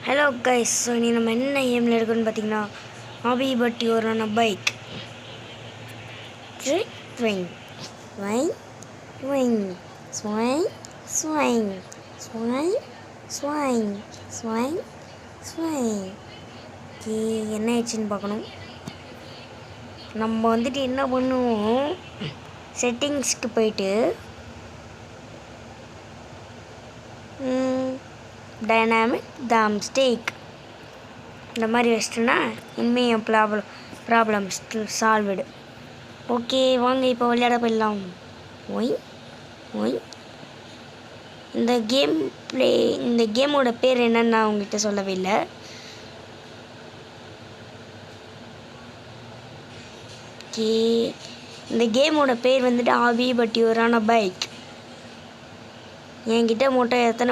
Hello guys, so நீ நம்ம என்ன ஏமில் இருக்குன்னு பார்த்தீங்கன்னா hobby but your on a bike. Swing ஸ்வைங் swing ஸ்வைங் ஸ்வைங் ஸ்வைங் ஸ்வைங் ஸ்வைங் ஸ்வைங். Okay, என்ன ஆயிடுச்சுன்னு பார்க்கணும். நம்ம வந்துட்டு என்ன பண்ணுவோம், செட்டிங்ஸ்க்கு போயிட்டு டைனாமிக் தாம்ஸ்டேக் இந்த மாதிரி வச்சிட்டோன்னா இனிமேல் என் ப்ராப்ளம்ஸ் சால்வ்டு. ஓகே, வாங்க இப்போ விளையாட போயிடலாம். Why why. இந்த கேமோட பேர் என்னன்னு நான் உங்கள்கிட்ட சொல்லவே இல்லை. ஓகே, இந்த கேமோட பேர் வந்துட்டு hobby but your on a bike. என்கிட்ட மொட்டை எத்தனை